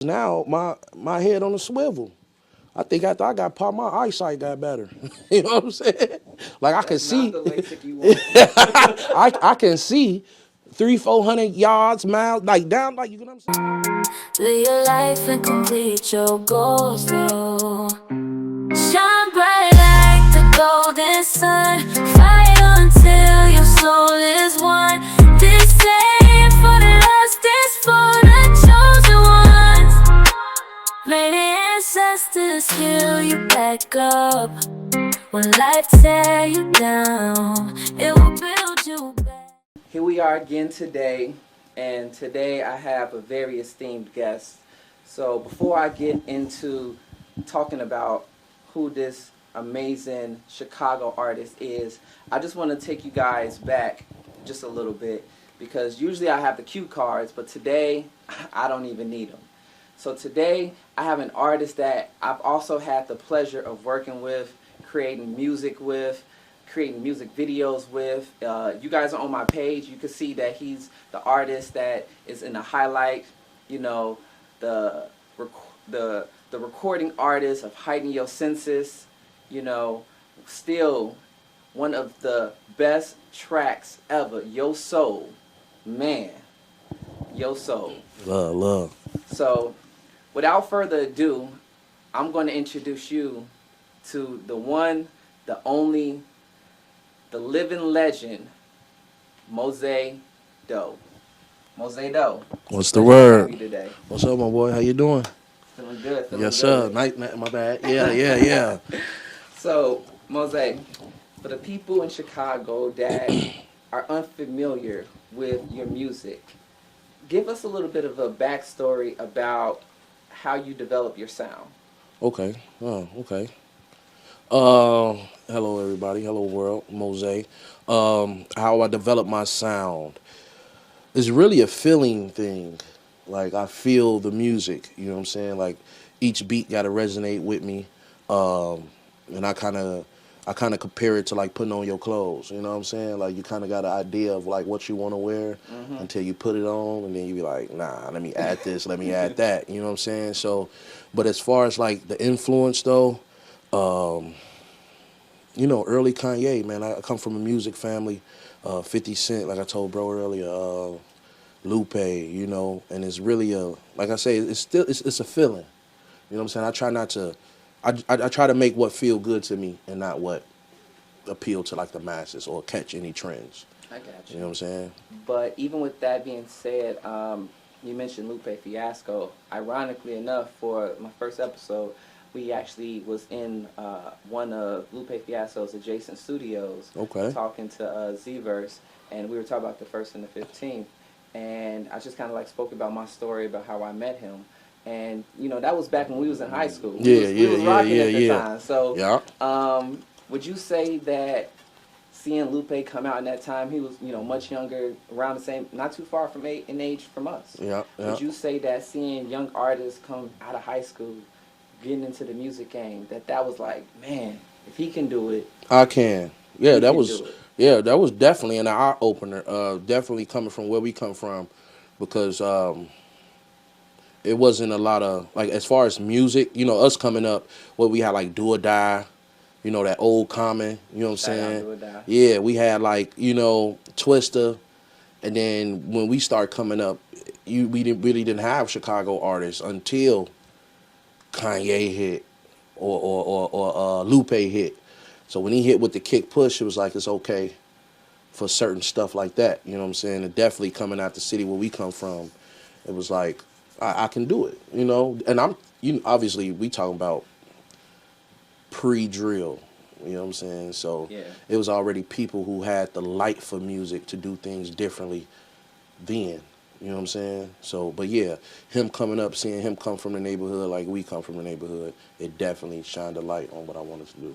Now my head on a swivel. I think after I got popped, my eyesight got better. You know what I'm saying? Like I can That's not see. the LASIK you want. I can see 300-400 yards, miles, like down, like you know what I'm saying. Live your life and complete your goals, though. Shine bright like the golden sun. Fight until your soul is one. This ain't for the lost, this for the chosen ones. May the ancestors heal you back up. When life tear you down, it will build you back. Here we are again today, and today I have a very esteemed guest. So before I get into talking about who this amazing Chicago artist is, I just want to take you guys back just a little bit because usually I have the cue cards, but today I don't even need them. So today I have an artist that I've also had the pleasure of working with, creating music with, creating music videos with. You guys are on my page. You can see that he's the artist that is in the highlight. You know, the the recording artist of Heighten Your Senses. You know, still one of the best tracks ever. Yo Soul, man, Yo Soul. Love. So, without further ado, I'm going to introduce you to the one, the only, the living legend, Moseh Dough. Moseh Dough. What's the Pleasure to have word? you today. What's up, my boy? How you doing? Feeling good. Feeling Yes, sir. good. Night, my bad. Yeah. So, Moseh, for the people in Chicago that are unfamiliar with your music, give us a little bit of a backstory about how you develop your sound. Okay. Oh, okay. Hello everybody. Hello world. Mosey. How I develop my sound is really a feeling thing. Like I feel the music. You know what I'm saying? Like each beat got to resonate with me. And I kind of compare it to like putting on your clothes. You know what I'm saying? Like you kind of got an idea of like what you want to wear until you put it on, and then you be like, nah, let me add this, let me add that. You know what I'm saying? So, but as far as like the influence though, early Kanye, man. I come from a music family. 50 Cent, like I told bro earlier, Lupe, and it's really like I say, it's a feeling. You know what I'm saying? I try not to, I try to make what feel good to me and not what appeal to like the masses or catch any trends. I got You you. know what I'm saying? But even with that being said, you mentioned Lupe Fiasco. Ironically enough, for my first episode, we actually was in one of Lupe Fiasco's adjacent studios Okay. talking to Z-Verse, and we were talking about the 1st and the 15th. And I just kind of like spoke about my story about how I met him. And, that was back when we was in high school. We was rocking at the time. So, Yeah. would you say that seeing Lupe come out in that time, he was, much younger, around the same, not too far from in age from us. Yeah. Would you say that seeing young artists come out of high school, getting into the music game, that was like, man, if he can do it, I can. Yeah, we that can was do it. yeah, that was definitely an eye opener. Definitely coming from where we come from, because it wasn't a lot of like as far as music. Us coming up, what we had like Do or Die. That old Common. You know what I'm Shout out saying? Do or Die. Yeah, we had like Twister, and then when we start coming up, we really didn't have Chicago artists until Kanye hit or Lupe hit. So when he hit with the kick push, it was like it's okay for certain stuff like that. You know what I'm saying? And definitely coming out the city where we come from, it was like I can do it. And obviously we talking about pre-drill. You know what I'm saying? So Yeah. it was already people who had the light for music to do things differently then. You know what I'm saying? So, but yeah, him coming up, seeing him come from the neighborhood like we come from the neighborhood, it definitely shined a light on what I wanted to do.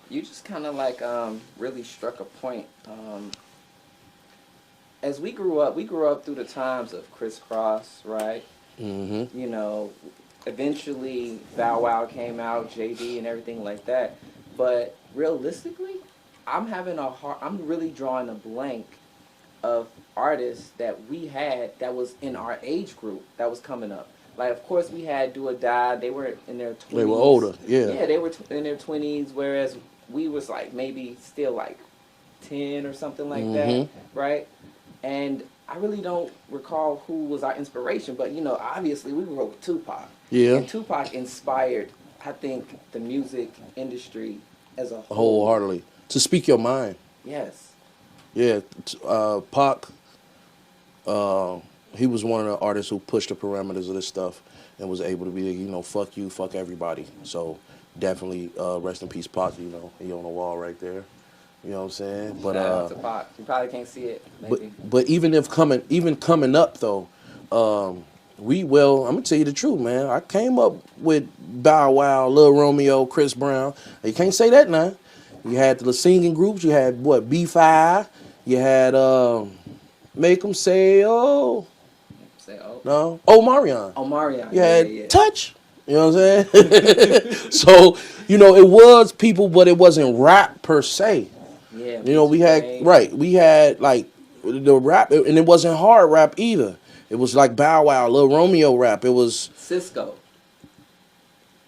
You just kind of like really struck a point. As we grew up through the times of Crisscross, right? Mm-hmm. Eventually Bow Wow came out, JD and everything like that. But realistically, I'm really drawing a blank of artists that we had that was in our age group that was coming up. Like, of course, we had Do or Die. They were in their 20s. They were older, yeah. Yeah, they were in their 20s, whereas we was like maybe still like 10 or something like that, right? And I really don't recall who was our inspiration, but you know, obviously we grew up with Tupac. Yeah. And Tupac inspired, I think, the music industry as a whole. Wholeheartedly. To speak your mind. Yes. Yeah. Pac, he was one of the artists who pushed the parameters of this stuff and was able to be, you know, fuck you, fuck everybody. So definitely rest in peace, Pac, you know, he on the wall right there. You know what I'm saying? But Shout out to Pac. You probably can't see it, maybe. But even coming up though, I'm gonna tell you the truth, man. I came up with Bow Wow, Lil Romeo, Chris Brown. You can't say that now. You had the singing groups. You had what, B5. You had Make 'Em Say Oh. Say oh. No. Oh, Marion. Oh, Marion. You had Touch. You know what I'm saying? So, you know, it was people, but it wasn't rap per se. Yeah. You know, we had like the rap, and it wasn't hard rap either. It was like Bow Wow, Lil Romeo rap. It was Cisco.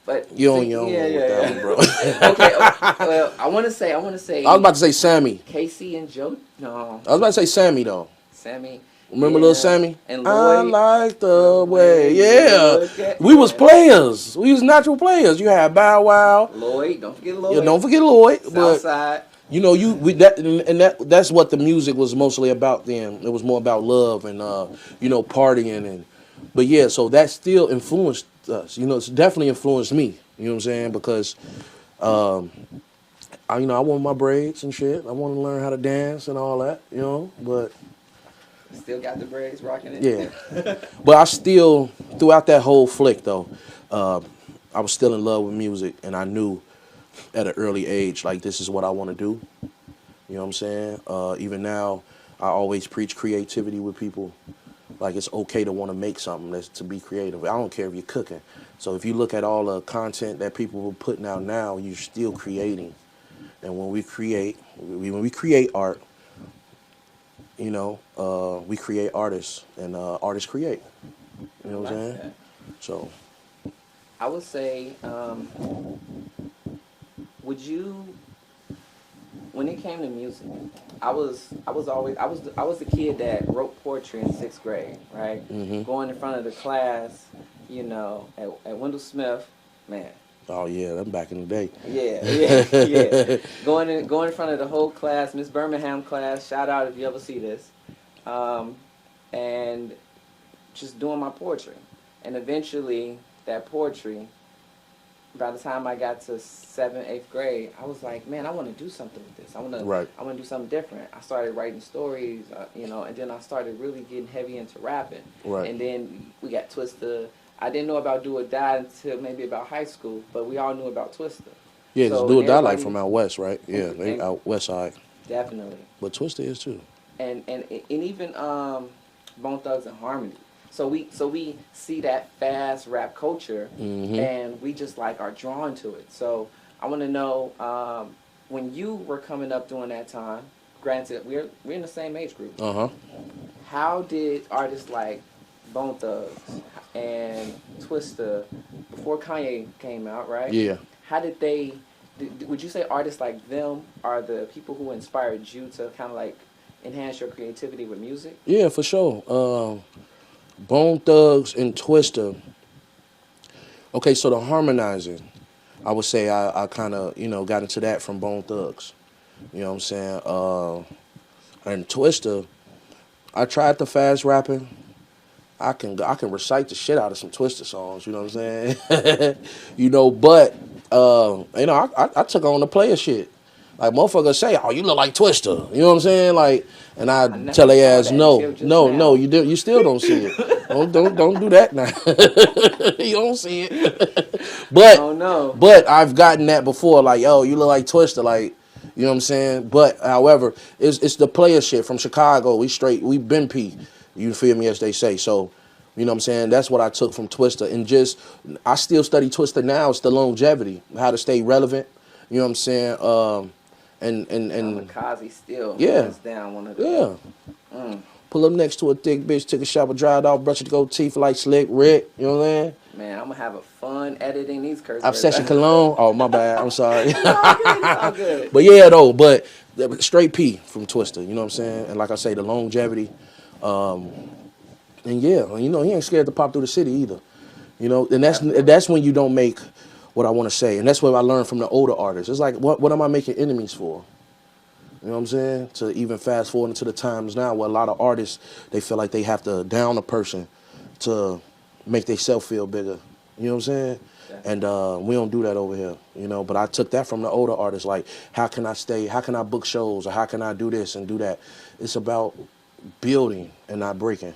But you don't know that one, bro. Okay, well, I want to say. I was about to say Sammy. Casey and Joe. No. I was about to say Sammy though. Sammy. Remember Lil Sammy? And I Lloyd. like the way. Yeah. We was players. We was natural players. You had Bow Wow. Lloyd. Don't forget Lloyd. Yeah, don't forget Lloyd. Southside. You know, that's what the music was mostly about then. It was more about love and you know, partying but yeah, so that still influenced us. You know, it's definitely influenced me. You know what I'm saying? Because I want my braids and shit. I want to learn how to dance and all that, you know, but still got the braids rocking it. Yeah. But I still, throughout that whole flick though, I was still in love with music, and I knew at an early age, like, this is what I want to do. You know what I'm saying? Even now, I always preach creativity with people. Like, it's okay to want to make something, that's to be creative. I don't care if you're cooking. So if you look at all the content that people are putting out now, you're still creating. And when we create art, you know, we create artists, and artists create. You know what I'm saying? That. So I would say, would you, when it came to music, I was the kid that wrote poetry in 6th grade, right? Mm-hmm. Going in front of the class, you know, at Wendell Smith, man. Oh yeah, that's back in the day. Yeah. Going in front of the whole class, Miss Birmingham class. Shout out if you ever see this, and just doing my poetry, and eventually that poetry. By the time I got to 7th, 8th grade, I was like, man, I want to do something with this. I want to do something different. I started writing stories, you know, and then I started really getting heavy into rapping. Right. And then we got Twista. I didn't know about Do or Die until maybe about high school, but we all knew about Twista. Yeah, so Do or Die like from out west, right? Yeah, they out west side. Definitely. But Twista is too. And even Bone Thugs and Harmony. So we see that fast rap culture, and we just like are drawn to it. So I want to know, when you were coming up during that time. Granted, we're in the same age group. How did artists like Bone Thugs and Twista, before Kanye came out, right? Yeah. How did they? Would you say artists like them are the people who inspired you to kind of like enhance your creativity with music? Yeah, for sure. Bone Thugs and Twista. Okay, so the harmonizing, I would say I kind of, you know, got into that from Bone Thugs. You know what I'm saying? And Twista, I tried the fast rapping. I can recite the shit out of some Twista songs. You know what I'm saying? You know, but you know, I took on the player shit. Like, motherfuckers say, "Oh, you look like Twista." You know what I'm saying? Like, and I tell their ass, "No, you still don't see it. don't do that now. You don't see it." But I've gotten that before. Like, "Yo, you look like Twista." Like, you know what I'm saying? But however, it's the player shit from Chicago. We been P. You feel me, as they say. So, you know what I'm saying? That's what I took from Twista, and I still study Twista now. It's the longevity, how to stay relevant. You know what I'm saying? And Kamikaze still yeah, hands down one of the Pull up next to a thick bitch, take a shower, dry it off, brush your gold teeth like Slick Rick. You know what I'm saying? Man, I'm gonna have a fun editing these curse words. Obsession cologne. Oh, my bad. I'm sorry. It's all good. It's all good. But yeah, though. But straight P from Twister. You know what I'm saying? And like I say, the longevity. And yeah, you know, he ain't scared to pop through the city either. You know, and that's when you don't make what I want to say. And that's what I learned from the older artists. It's like, what am I making enemies for? You know what I'm saying? To even fast forward into the times now where a lot of artists, they feel like they have to down a person to make themselves feel bigger. You know what I'm saying? Yeah. And we don't do that over here, you know. But I took that from the older artists, like, how can I book shows, or how can I do this and do that? It's about building and not breaking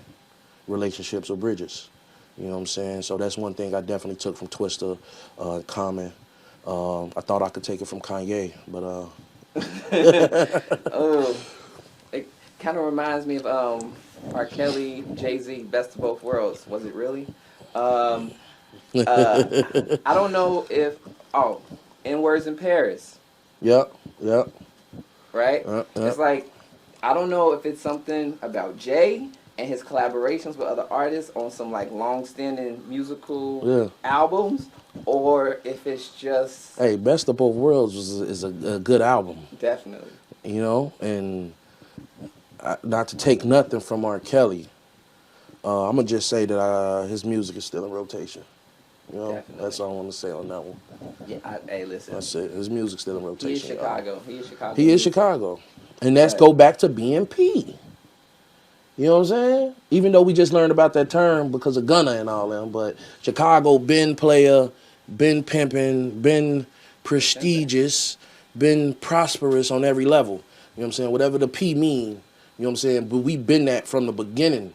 relationships or bridges. You know what I'm saying? So that's one thing I definitely took from Twister, Common. I thought I could take it from Kanye, but Oh, it kind of reminds me of R. Kelly, Jay-Z, Best of Both Worlds. Was it really? I don't know if N words in Paris. Yep. Right? It's like, I don't know if it's something about Jay and his collaborations with other artists on some like long-standing musical albums, or if it's just... Hey, Best of Both Worlds is a good album. Definitely. You know, and not to take nothing from R. Kelly, I'm going to just say that his music is still in rotation. You know, definitely. That's all I want to say on that one. Yeah, hey, listen. That's it. His music's still in rotation. He is Chicago. He is Chicago. And that's go back to BMP. You know what I'm saying? Even though we just learned about that term because of Gunna and all them, but Chicago been player, been pimping, been prestigious, been prosperous on every level. You know what I'm saying? Whatever the P mean, you know what I'm saying? But we been that from the beginning.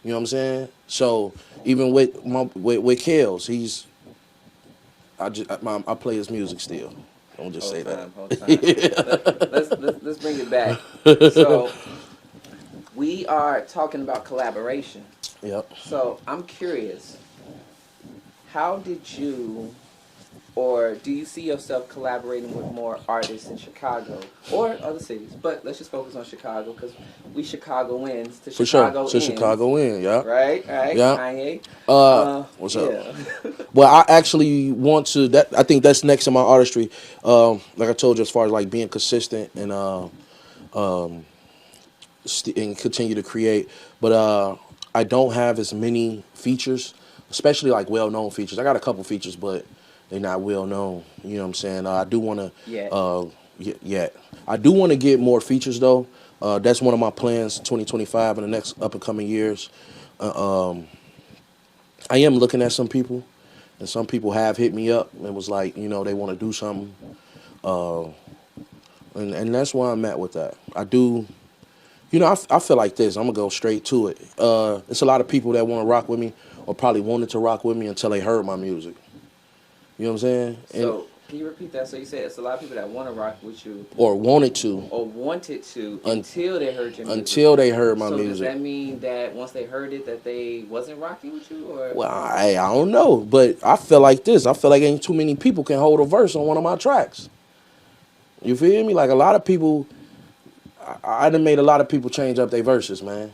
You know what I'm saying? So even with Kels, I play his music still. Don't just say that. Let's bring it back. So we are talking about collaboration. Yep. So I'm curious, how did you, or do you see yourself collaborating with more artists in Chicago or other cities? But let's just focus on Chicago because we Chicagoans to For Chicago sure. To Chicago in, yeah. Right. Yeah. Kanye. What's up? Well, I actually want to. I think that's next in my artistry. Like I told you, as far as like being consistent and continue to create. But I don't have as many features, especially like well-known features. I got a couple features, but they're not well-known. You know what I'm saying? I do want to. Yeah. I do want to get more features though. That's one of my plans, 2025, in the next up and coming years. I am looking at some people, and some people have hit me up and was like, you know, they want to do something, and that's where I'm at with that. I do, you know, I feel like this. I'm gonna go straight to it. It's a lot of people that want to rock with me, or probably wanted to rock with me until they heard my music. You know what I'm saying? So can you repeat that? So you said it's a lot of people that want to rock with you, or wanted to, until they heard your music. Until they heard my music. So does that mean that once they heard it, that they wasn't rocking with you, or? Well, I don't know, but I feel like this. I feel like ain't too many people can hold a verse on one of my tracks. You feel me? Like a lot of people, I done made a lot of people change up their verses, man.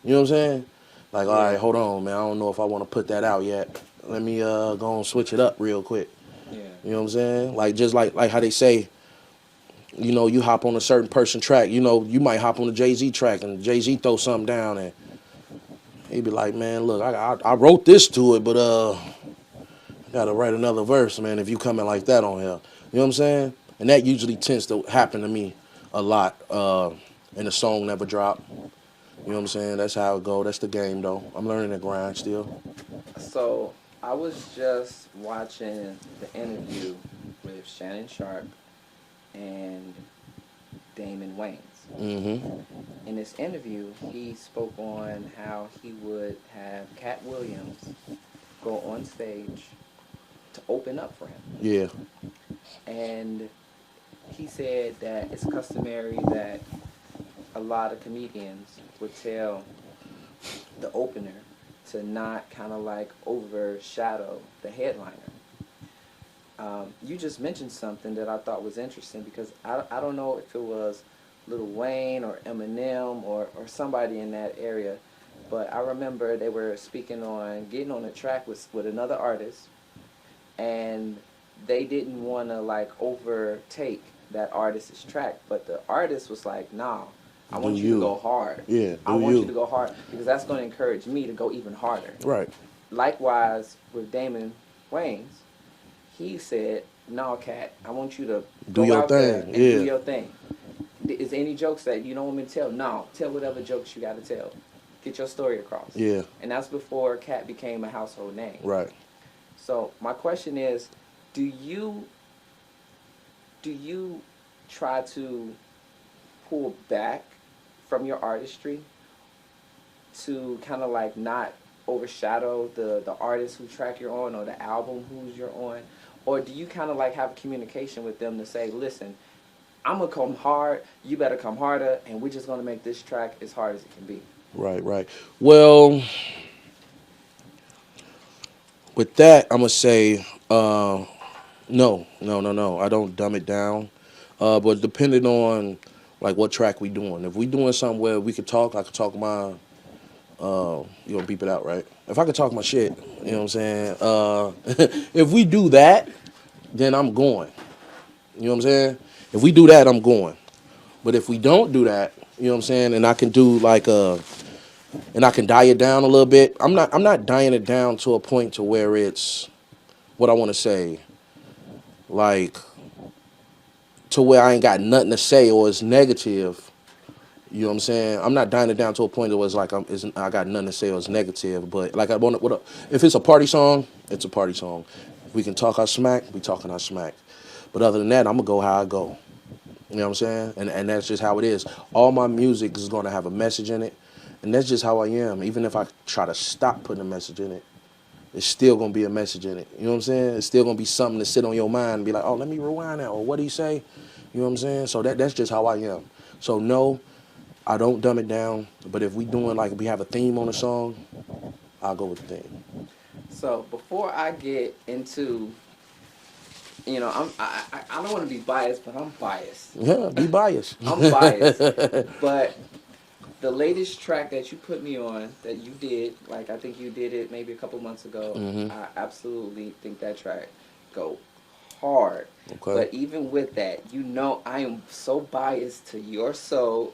You know what I'm saying? Like, all right, hold on, man. I don't know if I want to put that out yet. Let me go and switch it up real quick. Yeah. You know what I'm saying? Like, just like how they say, you know, you hop on a certain person track. You know, you might hop on a Jay-Z track and Jay-Z throw something down and he be like, man, look, I wrote this to it, but I got to write another verse, man, if you coming like that on here. You know what I'm saying? And that usually tends to happen to me a lot, and the song never drop. You know what I'm saying? That's how it go. That's the game, though. I'm learning to grind still. So I was just watching the interview with Shannon Sharp and Damon Wayans. Mm-hmm. In this interview, he spoke on how he would have Cat Williams go on stage to open up for him. Yeah. And he said that it's customary that a lot of comedians would tell the opener to not kind of like overshadow the headliner. You just mentioned something that I thought was interesting because I don't know if it was Lil Wayne or Eminem or somebody in that area. But I remember they were speaking on getting on a track with another artist, and they didn't want to like overtake that artist's track, but the artist was like, "Nah, I Do want you to you? go hard. Yeah, I do want you you? to go hard because that's going to encourage me to go even harder." Right. Likewise with Damon Wayans, he said, "No, Cat, I want you to Do go your out there thing. and do Yeah. your thing. Is there any jokes that you don't want me to tell? No, tell whatever jokes you got to tell. Get your story across." Yeah. And that's before Cat became a household name. Right. So my question is, do you try to pull back from your artistry to kind of like not overshadow the artist who track you're on or the album who's you're on, or do you kind of like have a communication with them to say, listen, I'm gonna come hard, you better come harder, and we're just gonna make this track as hard as it can be? Right. Right. Well, with that, I'm gonna say, no, no, no, no. I don't dumb it down. But depending on like what track we doing. If we doing something where we could talk, I could talk my you gonna beep it out, right? If I could talk my shit, you know what I'm saying? If we do that, then I'm going. You know what I'm saying? If we do that, I'm going. But if we don't do that, you know what I'm saying, and I can do like and I can die it down a little bit. I'm not dying it down to a point to where it's what I want to say, like to where I ain't got nothing to say or it's negative. You know what I'm saying? I'm not dying it down to a point where it's like I got nothing to say or it's negative. But like I want if it's a party song, it's a party song. If we can talk our smack, we talking our smack. But other than that, I'm gonna go how I go. You know what I'm saying? And that's just how it is. All my music is gonna have a message in it, and that's just how I am. Even if I try to stop putting a message in it, it's still gonna be a message in it. You know what I'm saying? It's still gonna be something to sit on your mind and be like, oh, let me rewind that, or what did he say? You know what I'm saying? So that's just how I am. So no, I don't dumb it down. But if we doing like we have a theme on a song, I'll go with the theme. So before I get into, I don't want to be biased, but I'm biased. Yeah, be biased. I'm biased. But the latest track that you put me on, that you did, like I think you did it maybe a couple months ago, I absolutely think that track go hard. Okay. But even with that, I am so biased to Your Soul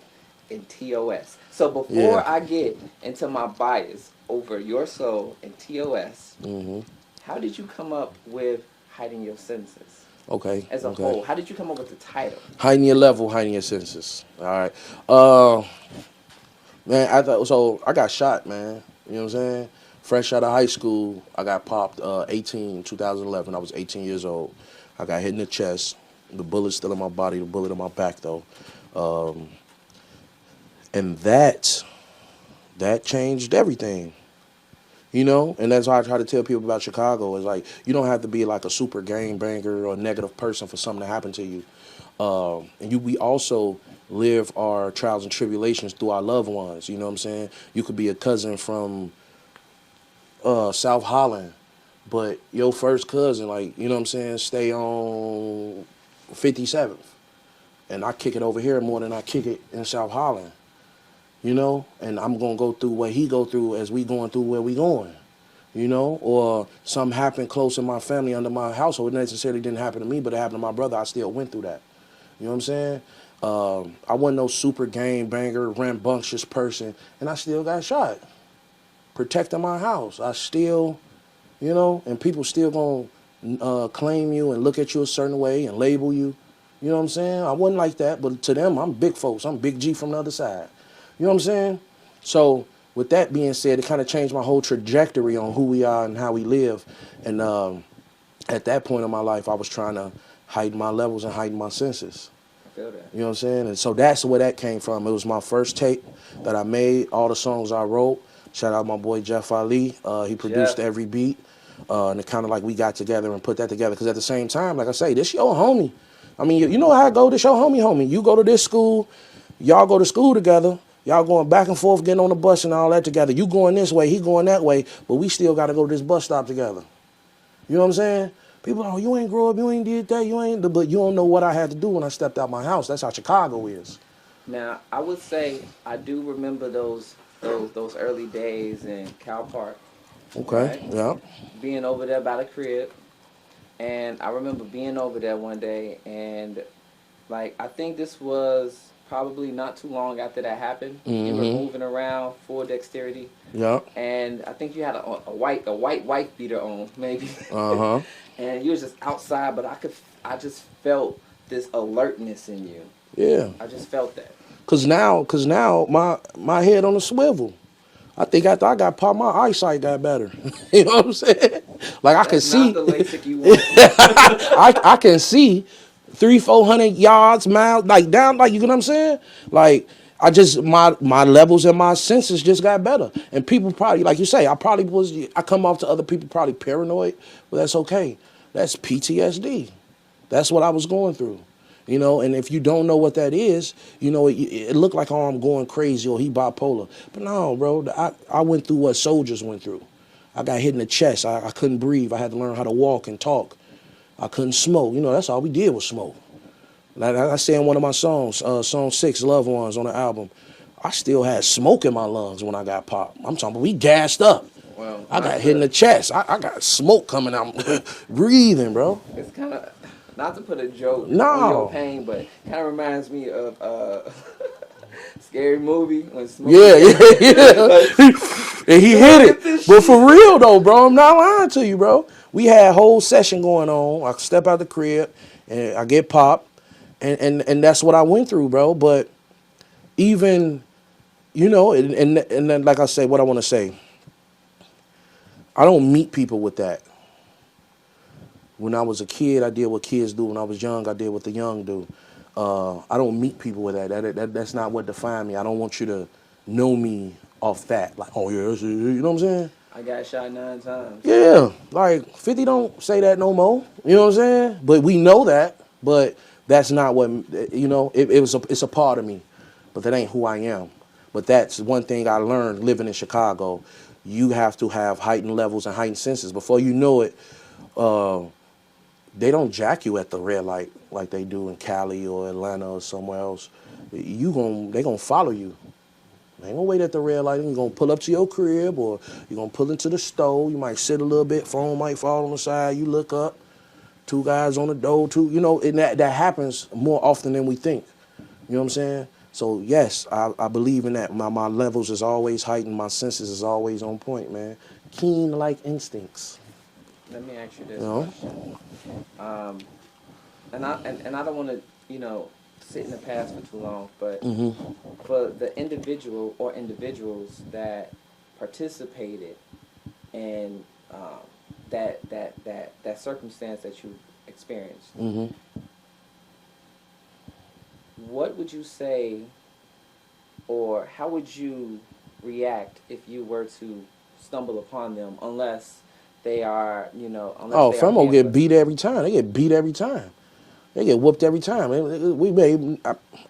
and TOS. So before I get into my bias over Your Soul and TOS, how did you come up with Hiding Your Senses? Okay. As a whole, how did you come up with the title? Hiding your level, hiding your senses. All right. Man, I got shot, man. You know what I'm saying? Fresh out of high school, I got popped 2011. I was 18 years old. I got hit in the chest. The bullet's still in my body, the bullet in my back though. And that changed everything. You know, and that's why I try to tell people about Chicago. Is like you don't have to be like a super gang banger or a negative person for something to happen to you. We also live our trials and tribulations through our loved ones. You know what I'm saying? You could be a cousin from South Holland, but your first cousin, like you know what I'm saying, stay on 57th, and I kick it over here more than I kick it in South Holland. You know, and I'm gonna go through what he go through as we going through where we going. You know, or something happened close in my family under my household. It necessarily didn't happen to me, but it happened to my brother. I still went through that. You know what I'm saying? I wasn't no super gang banger, rambunctious person, and I still got shot. Protecting my house. I still, you know, and people still gonna claim you and look at you a certain way and label you. You know what I'm saying? I wasn't like that, but to them, I'm big folks. I'm Big G from the other side. You know what I'm saying? So with that being said, it kind of changed my whole trajectory on who we are and how we live. And at that point in my life, I was trying to hide my levels and hide my senses. I feel that. You know what I'm saying? And so that's where that came from. It was my first tape that I made, all the songs I wrote. Shout out my boy Jeff Ali. He produced every beat. And it kind of like we got together and put that together. Because at the same time, like I say, this your homie. I mean, you know how I go, this your homie. You go to this school, y'all go to school together. Y'all going back and forth, getting on the bus and all that together. You going this way, he going that way, but we still got to go to this bus stop together. You know what I'm saying? People, oh, you ain't grow up, you ain't did that, but you don't know what I had to do when I stepped out my house. That's how Chicago is. Now, I would say I do remember those early days in Cal Park, Okay. right? Yeah. Being over there by the crib, and I remember being over there one day, and like I think this was probably not too long after that happened. You were Mm-hmm. moving around full dexterity, Yeah. and I think you had a white wife beater on maybe, Uh-huh. and you was just outside, but I just felt this alertness in you. Yeah. I just felt that. Cause now my head on a swivel. I think after I got popped, my eyesight got better. You know what I'm saying? Like I can That's not see, the LASIK you want. I can see 300-400 yards, miles, like down, like you know what I'm saying? Like I just my levels and my senses just got better. And people probably, like you say, I come off to other people probably paranoid, but that's okay. That's PTSD. That's what I was going through. And if you don't know what that is, it looked like, oh, I'm going crazy or he bipolar. But no, bro, I went through what soldiers went through. I got hit in the chest. I couldn't breathe. I had to learn how to walk and talk. I couldn't smoke. That's all we did was smoke. Like I say in one of my songs, song 6, Loved Ones on the album, I still had smoke in my lungs when I got popped. I'm talking about we gassed up. Well, I got hit in the chest. I got smoke coming out, breathing, bro. it's kind of not to put a joke on your No. pain, but kind of reminds me of scary movie when Yeah, Smokey. yeah. And he You hit wanna it. get this But shit? for real though, bro, I'm not lying to you, bro. We had a whole session going on. I step out the crib and I get popped. And that's what I went through, bro. But even, and then like I say, what I want to say, I don't meet people with that. When I was a kid, I did what kids do. When I was young, I did what the young do. I don't meet people with that. That's not what defines me. I don't want you to know me off that. Like, oh yeah, you know what I'm saying? I got shot 9 times. Yeah, like 50 don't say that no more. You know what I'm saying? But we know that. But that's not what it's a part of me. But that ain't who I am. But that's one thing I learned living in Chicago. You have to have heightened levels and heightened senses. Before you know it, they don't jack you at the red light like they do in Cali or Atlanta or somewhere else. They gonna follow you. They ain't gonna wait at the red light. You're gonna pull up to your crib or you're gonna pull into the store. You might sit a little bit, phone might fall on the side. You look up, 2 guys on the door, and that happens more often than we think. You know what I'm saying? So yes, I believe in that. My levels is always heightened. My senses is always on point, man. Keen like instincts. Let me ask you You this know? question. Um, and I don't want to sit in the past for too long, but for the individual or individuals that participated in that circumstance that you experienced, what would you say, or how would you react if you were to stumble upon them, unless they are, Oh, unless they are Femo get handless? beat every time. They get beat every time. They get whooped every time. I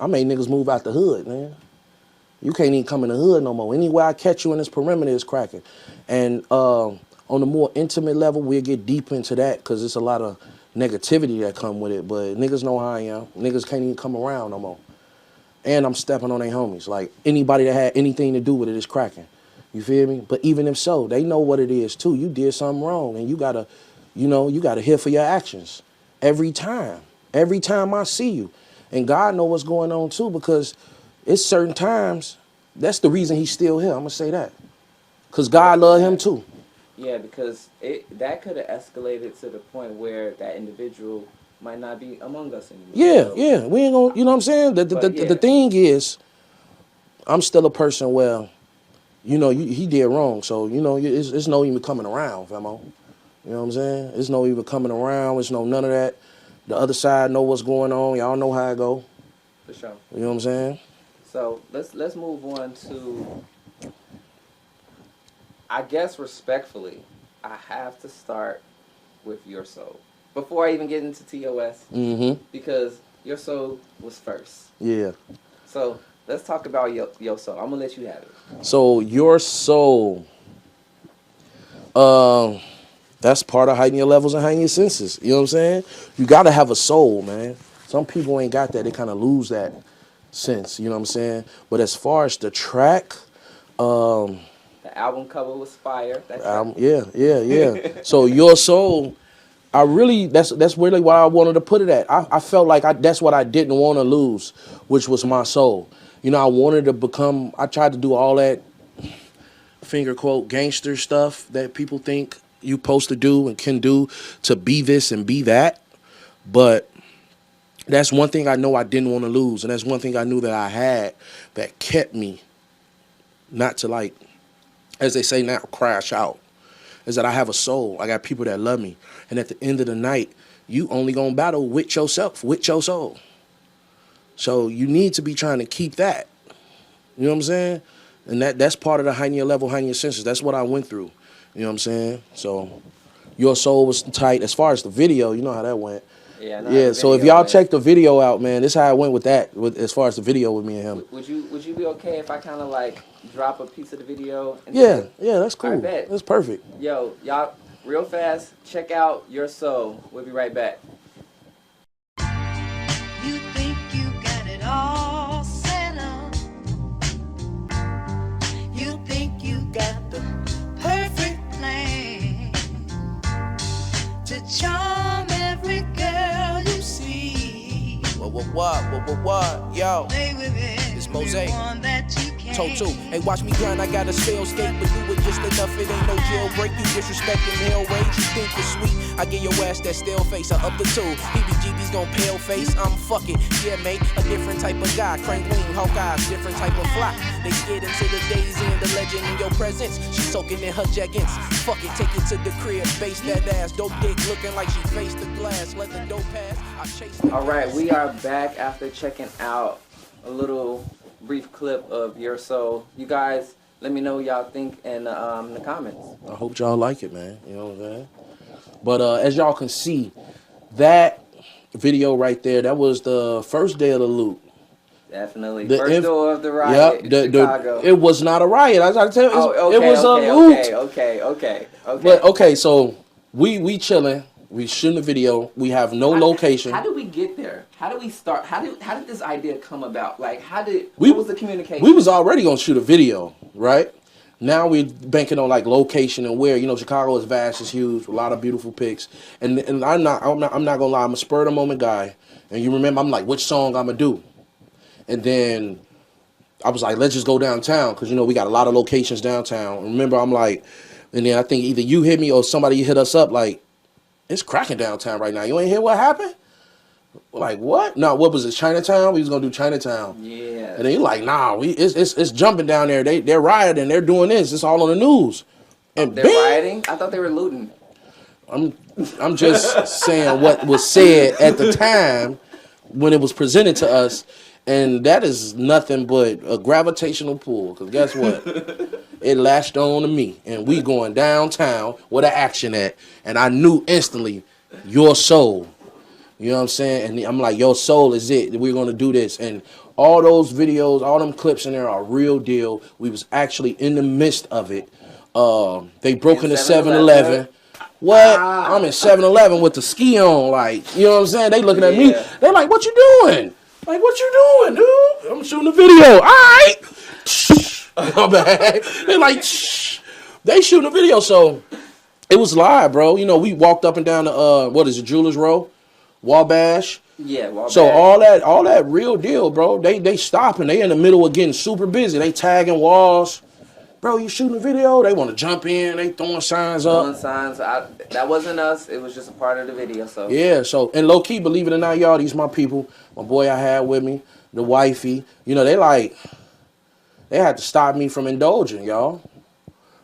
made niggas move out the hood, man. You can't even come in the hood no more. Anywhere I catch you in this perimeter is cracking. And on the more intimate level, we'll get deep into that because it's a lot of negativity that come with it. But niggas know how I am. Niggas can't even come around no more. And I'm stepping on their homies. Like anybody that had anything to do with it is cracking. You feel me? But even if so, they know what it is too. You did something wrong and you gotta hear for your actions. Every time. Every time I see you. And God know what's going on too, because it's certain times, that's the reason he's still here. I'm gonna say that. Because God love him too. Yeah, because that could have escalated to the point where that individual might not be among us anymore. Yeah, So, yeah. We ain't gonna, you know what I'm saying? But The yeah. thing is, I'm still a person where, he did wrong. So, it's no even coming around, famo. You know what I'm saying? It's no even coming around. It's no none of that. The other side know what's going on. Y'all know how it go. For sure. You know what I'm saying? So let's move on to, I guess respectfully, I have to start with Your Soul before I even get into TOS, because Your Soul was first. Yeah. So let's talk about Your Soul. I'm gonna let you have it. So Your Soul, that's part of heightening your levels and heightening your senses. You know what I'm saying? You got to have a soul, man. Some people ain't got that. They kind of lose that. sense. You know what I'm saying? But as far as the track, The album cover was fire. yeah. So Your Soul, I really that's really what I wanted to put it at. I felt like that's what I didn't want to lose, which was my soul. You know, I wanted to become. I tried to do all that finger quote gangster stuff that people think you supposed to do and can do to be this and be that, but that's one thing I know I didn't want to lose, and that's one thing I knew that I had that kept me not to, like, as they say now, crash out, is that I have a soul. I got people that love me. And at the end of the night, you only gonna battle with yourself, with your soul. So you need to be trying to keep that. You know what I'm saying? And that's part of the heighten your level, heighten your senses. That's what I went through. You know what I'm saying? So Your Soul was tight. As far as the video, you know how that went. Yeah, so if y'all check the video out, man, this is how I went with that, as far as the video with me and him. Would you be okay if I kind of like drop a piece of the video? Yeah, that's cool. I bet. That's perfect. Yo, y'all, real fast, check out Your Soul. We'll be right back. You think you got it all set up. You think you got the perfect plan to charm every girl you see. What? Yo, Play with it. it's Moseh. Everyone that you can. Toe. Hey, watch me grind, I got a sales skate, but do it just enough, it ain't no jailbreak. You disrespecting hell wage, you think it's sweet. I get your ass that stale face, I up the two. BBGB's gon' pale face, I'm fucking, yeah, mate, a different type of guy. Crank wing, Hawkeyes, different type of fly. They get into the daisy and the legend in your presence. She soaking in her jeggings. Fuck it, take it to the crib, base that ass. Dope dick looking like she faced the glass. Let the dope pass, I chase the All right, we are back after checking out a little brief clip of Your Soul. You guys, let me know what y'all think in the comments. I hope y'all like it, man. You know what I'm saying? But as y'all can see, that video right there, that was the first day of the loot. Definitely. First door of the riot in Chicago. It was not a riot. I gotta tell you, Oh, okay, it was okay, a loot. Okay. But okay, so we chilling. We shooting a video. We have no location. How did we get there? How did we start? How did this idea come about? Like, what was the communication? We was already gonna shoot a video, right? Now we're banking on like location and where. You know, Chicago is vast, it's huge, a lot of beautiful pics. And I'm not gonna lie, I'm a spur of the moment guy. And you remember, I'm like, which song I'm gonna do? And then I was like, let's just go downtown, because you know we got a lot of locations downtown. And remember, I'm like, and then I think either you hit me or somebody hit us up like, it's cracking downtown right now. You ain't hear what happened? We're like, what? No, what was it? Chinatown? We was gonna do Chinatown. Yeah. And then you're like, nah, it's jumping down there. They're rioting. They're doing this. It's all on the news. And they're rioting? I thought they were looting. I'm just saying what was said at the time when it was presented to us, and that is nothing but a gravitational pull. Because guess what? It latched on to me, and we going downtown where the action at, and I knew instantly, Your Soul. You know what I'm saying? And I'm like, Your Soul is it. We're gonna do this, and all those videos, all them clips in there are real deal. We was actually in the midst of it. They broke into 7-Eleven. What? I'm in 7-Eleven with the ski on, like, you know what I'm saying? They looking at me. They like, what you doing? Like, what you doing, dude? I'm shooting a video. All right. My bad. They like, shh. They shooting a video, so it was live, bro. You know, we walked up and down the what is it, Jewelers Row, Wabash. Yeah, Wabash. So all that real deal, bro. They stopping. They in the middle of getting super busy. They tagging walls. Bro, you shooting a video? They want to jump in. They throwing signs up. Throwing signs. That wasn't us. It was just a part of the video. So yeah. So and low key, believe it or not, y'all, these my people. My boy I had with me, the wifey. You know, they had to stop me from indulging, y'all.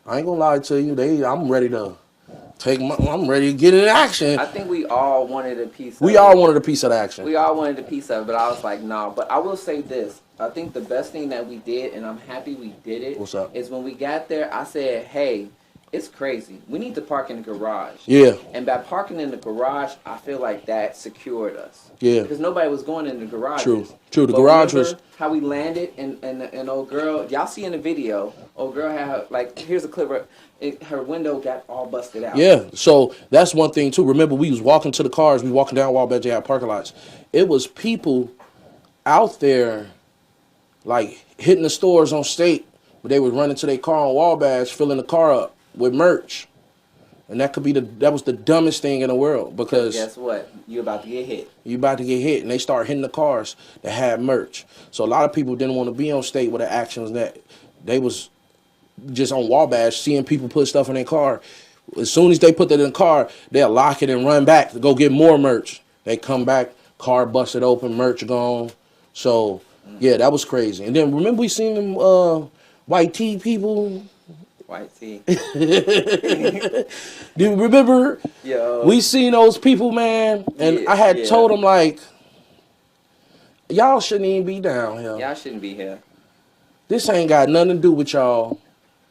I ain't gonna lie to you. I'm ready to I'm ready to get in action. I think we all wanted a piece of it. We all wanted a piece of the action. We all wanted a piece of it, but I was like, no. But I will say this. I think the best thing that we did, and I'm happy we did it, What's up? is when we got there, I said, hey, it's crazy. We need to park in the garage. Yeah. And by parking in the garage, I feel like that secured us. Yeah. Because nobody was going in the garage. True. The garage was... how we landed, and old girl, y'all see in the video, old girl had, like, here's a clip where her window got all busted out. Yeah, so that's one thing, too. Remember, we was walking to the cars. We walking down Wabash parking lots. It was people out there like hitting the stores on State, but they would run into their car on Wabash, filling the car up with merch. And that was the dumbest thing in the world because guess what? You about to get hit. you about to get hit, and they start hitting the cars that had merch. So a lot of people didn't want to be on State with the actions that they was just on Wabash, seeing people put stuff in their car. As soon as they put that in the car, they'll lock it and run back to go get more merch. They come back, car busted open, merch gone. So yeah, that was crazy. And then remember we seen them white tee people. White tee. Do you remember? Yo. We seen those people, man, and Yeah, I had yeah. told them like, y'all shouldn't even be down here. Y'all shouldn't be here. This ain't got nothing to do with y'all.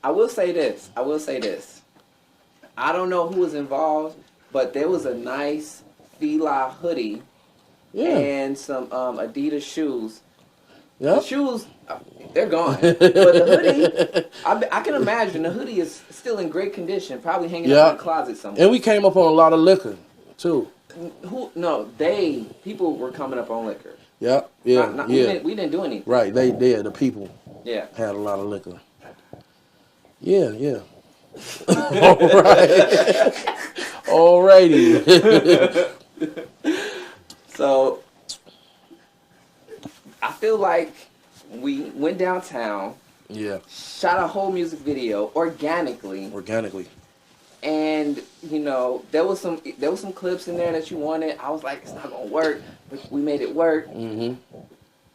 I will say this. I don't know who was involved, but there was a nice Fila hoodie Yeah, and some Adidas shoes. yeah. The shoes, they're gone. But the hoodie, I can imagine the hoodie is still in great condition, probably hanging Yeah. up in a closet somewhere. And we came up on a lot of liquor too. People were coming up on liquor. Yeah, yeah, yeah. We didn't do anything. Right, they did. The people Yeah. had a lot of liquor. Yeah, yeah. All right. Alrighty. So I feel like we went downtown, Yeah, shot a whole music video organically, and there was some clips in there that you wanted. I was like, it's not gonna work, but we made it work. Mm-hmm.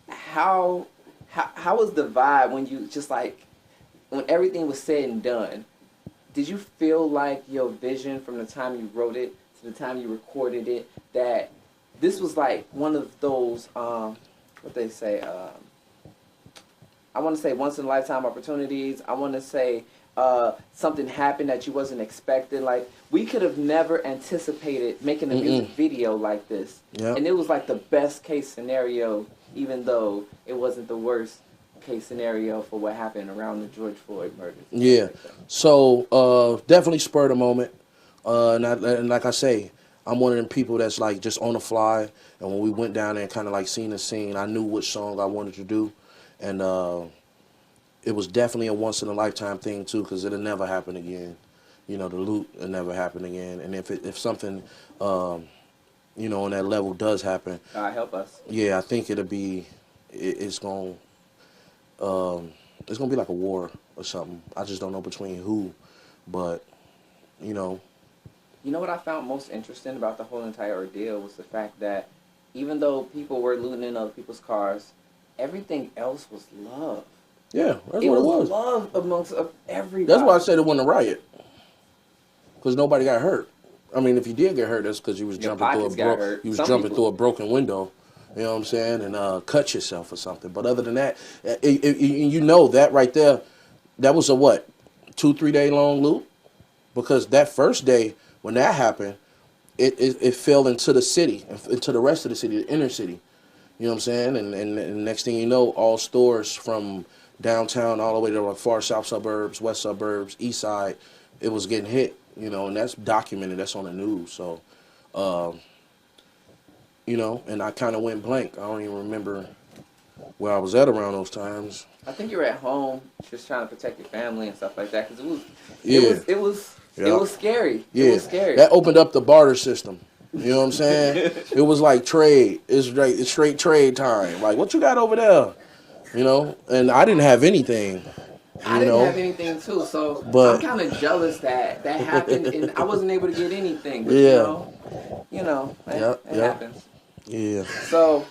How was the vibe when you just like when everything was said and done? Did you feel like your vision from the time you wrote it to the time you recorded it, that this was like one of those what they say, I want to say once in a lifetime opportunities. I want to say something happened that you wasn't expecting. Like, we could have never anticipated making a music video like this. Yep. And it was like the best case scenario, even though it wasn't the worst case scenario for what happened around the George Floyd murder. Yeah. So definitely spurred a moment. And like I say, I'm one of them people that's like just on the fly. And when we went down there and kind of like seen the scene, I knew which song I wanted to do. And it was definitely a once in a lifetime thing too, because it'll never happen again. The loot will never happen again. And if something, on that level does happen, God help us. yeah, I think it's gonna be like a war or something. I just don't know between who, but You know what I found most interesting about the whole entire ordeal was the fact that even though people were looting in other people's cars, everything else was love. yeah, that's It what it was was. love amongst everybody. That's why I said it wasn't a riot, because nobody got hurt. I mean, if you did get hurt, that's because you was Your jumping pockets got hurt. you was Some jumping people- through a broken window. You know what I'm saying? And cut yourself or something. But other than that, that right there, that was a 2-3 day long loop, because that first day when that happened, it fell into the city, into the rest of the city, the inner city. You know what I'm saying? And the next thing you know, all stores from downtown all the way to the far south suburbs, west suburbs, east side, it was getting hit. And that's documented. That's on the news. So, and I kind of went blank. I don't even remember where I was at around those times. I think you were at home just trying to protect your family and stuff like that, because Yeah. it was scary. Yeah, It was scary. that opened up the barter system. You know what I'm saying? It was like trade. It's straight trade time. Like, what you got over there? And I didn't have anything. I didn't have anything too, so But- I'm kind of jealous that happened, and I wasn't able to get anything. But, Yeah. it happens. Yeah, So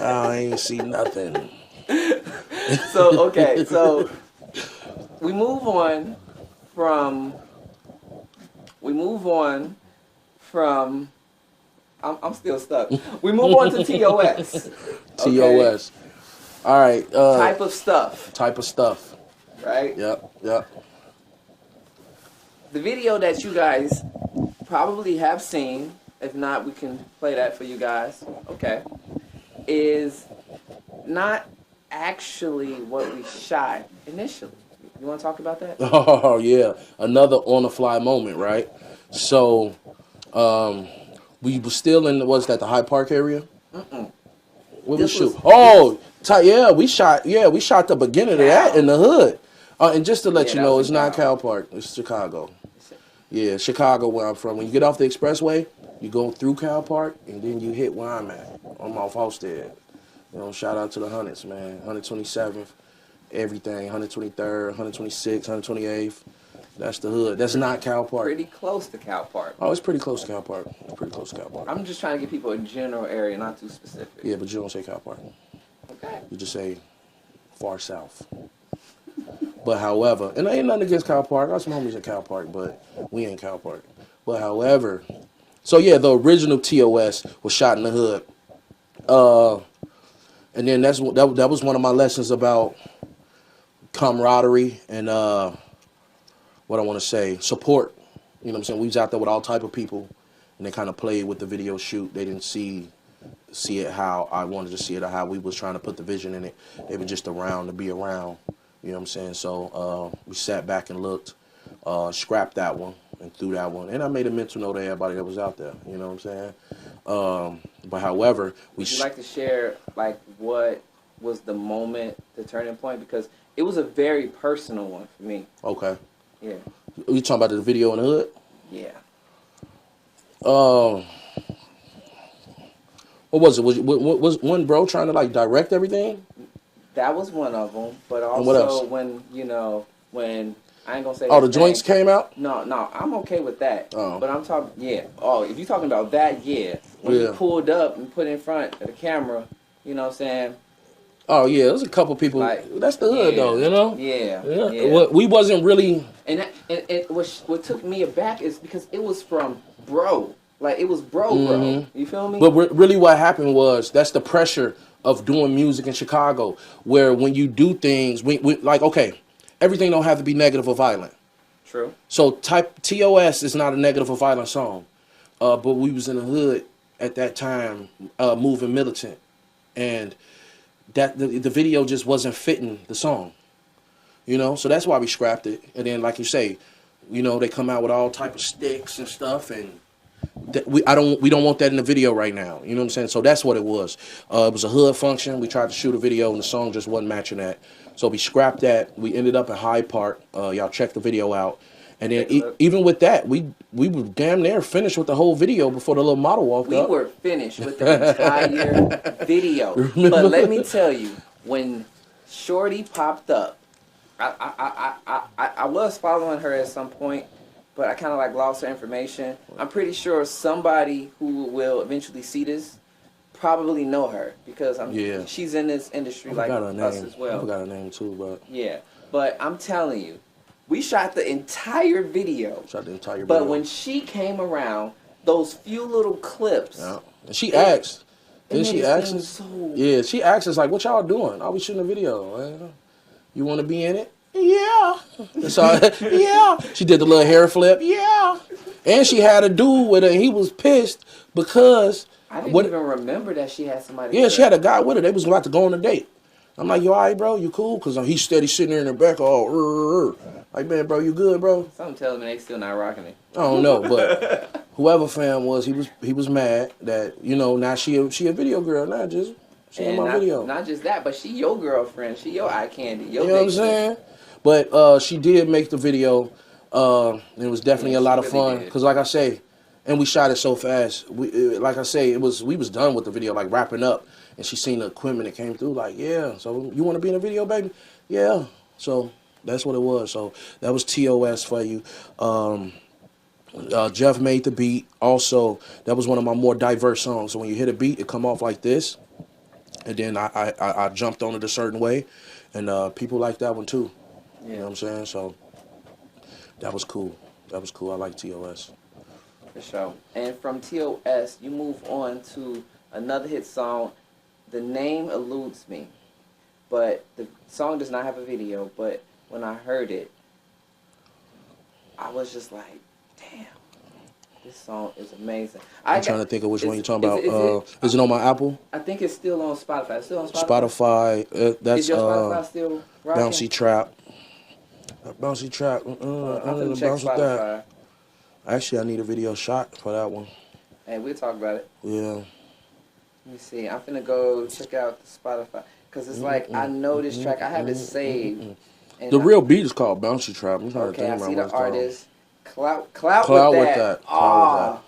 I ain't see nothing. okay, so we move on from. I'm still stuck. We move on to TOS. Okay? TOS. All right. Type of stuff, Type of stuff. right? Yep. The video that you guys probably have seen, if not, we can play that for you guys. Okay. Is not actually what we shot initially. You want to talk about that? Oh yeah, another on the fly moment, right? So, we were still in, was that the Hyde Park area? What we This shoot? was- Oh, we shot the beginning of that in the hood. And just to let Yeah, you that know, was it's in not Cal. Cal Park. It's Chicago. Yeah, Chicago, where I'm from. When you get off the expressway, you go through Cal Park, and then you hit where I'm at. I'm off Halstead. You know, shout out to the Hundreds, man. 127th, everything. 123rd, 126th, 128th. That's the hood. That's not Cal Park. Pretty close to Cal Park. Oh, it's pretty close to Cal Park. It's pretty close to Cal Park. I'm just trying to give people a general area, not too specific. Yeah, but you don't say Cal Park. Okay. You just say far south. But however, and ain't nothing against Cal Park. I got some homies in Cal Park, but we ain't Cal Park. But however, so yeah, the original TOS was shot in the hood. And then that was one of my lessons about camaraderie and what I want to say, support. You know what I'm saying? We was out there with all type of people, and they kind of played with the video shoot. They didn't see it how I wanted to see it or how we was trying to put the vision in it. They were just around to be around. You know what I'm saying? So we sat back and looked, scrapped that one and threw that one. And I made a mental note of everybody that was out there. You know what I'm saying? But however, would you like to share like what was the moment, the turning point? Because it was a very personal one for me. Okay. Yeah. You talking about the video in the hood? Yeah. What was it? Was one bro trying to like direct everything? That was one of them. But And what also else? when I ain't gonna say. Oh, his the joints name. came out? No, I'm okay with that. Oh. But I'm talking, yeah. Oh, if you're talking about that, yeah. When Yeah. you pulled up and put in front of the camera, you know what I'm saying? Oh yeah, there's a couple people. Like, That's the hood yeah, though, you know. Yeah. Yeah. Yeah. Well, we wasn't really. And what took me aback is because it was from bro. Like, it was bro. You feel me? But really, what happened was that's the pressure of doing music in Chicago, where when you do things, we like okay, everything don't have to be negative or violent. True. So type TOS is not a negative or violent song, but we was in the hood at that time, moving militant, and that the video just wasn't fitting the song, you know. So that's why we scrapped it. And then, like you say, you know, they come out with all type of sticks and stuff, and we don't want that in the video right now. You know what I'm saying? So that's what it was. It was a hood function. We tried to shoot a video, and the song just wasn't matching that. So we scrapped that. We ended up in Hyde Park. Y'all check the video out. And then even with that, we were damn near finished with the whole video before the little model walked up. We were finished with the entire video. But let me tell you, when Shorty popped up, I was following her at some point, but I kind of like lost her information. I'm pretty sure somebody who will eventually see this probably know her because she's in this industry like us as well. I forgot her name too, but yeah. But I'm telling you, we shot the entire video. But when she came around, those few little clips. Yeah. And she asked. Then she asked us. So... Yeah, she asked us like, "What y'all doing? Are we shooting a video? You want to be in it?" Yeah. So yeah. She did the little hair flip. Yeah. And she had a dude with her. And he was pissed because I didn't even remember that she had somebody. Yeah, she had a guy with her. They was about to go on a date. I'm like, "You all right, bro? You cool?" Because he's steady sitting there in the back, like, "Man, bro, you good, bro?" Something tells me they still not rocking it. I don't know, but whoever fan was, he was mad that, you know, now she a video girl, not just she in my video. Not just that, but she your girlfriend, she your eye candy, your you know what I'm saying? But she did make the video. It was definitely a lot of fun because, like I say, and we shot it so fast. Like I say, we was done with the video, like wrapping up. And she seen the equipment that came through, like, yeah, so you want to be in a video, baby? Yeah. So that's what it was. So that was TOS for you. Jeff made the beat. Also, that was one of my more diverse songs. So when you hit a beat, it come off like this. And then I jumped on it a certain way. And people like that one, too. Yeah. You know what I'm saying? So that was cool. That was cool. I like TOS. For sure. And from TOS, you move on to another hit song. The name eludes me, but the song does not have a video. But when I heard it, I was just like, damn, this song is amazing. I'm trying to think of which one you're talking about. Is it on my Apple? I think it's still on Spotify. It's still on Spotify. That's is your Spotify still rocking? Bouncy Trap. Bouncy Trap. I'm gonna check Spotify. Actually, I need a video shot for that one. Hey, we'll talk about it. Yeah. Let me see. I'm finna go check out the Spotify because it's like I know this track. I have it saved. And The real beat is called Bouncy Trap. I'm trying to okay, think I about see what the it's called. artist. Clout with Cloud with that. that. Cloud with that. Ah,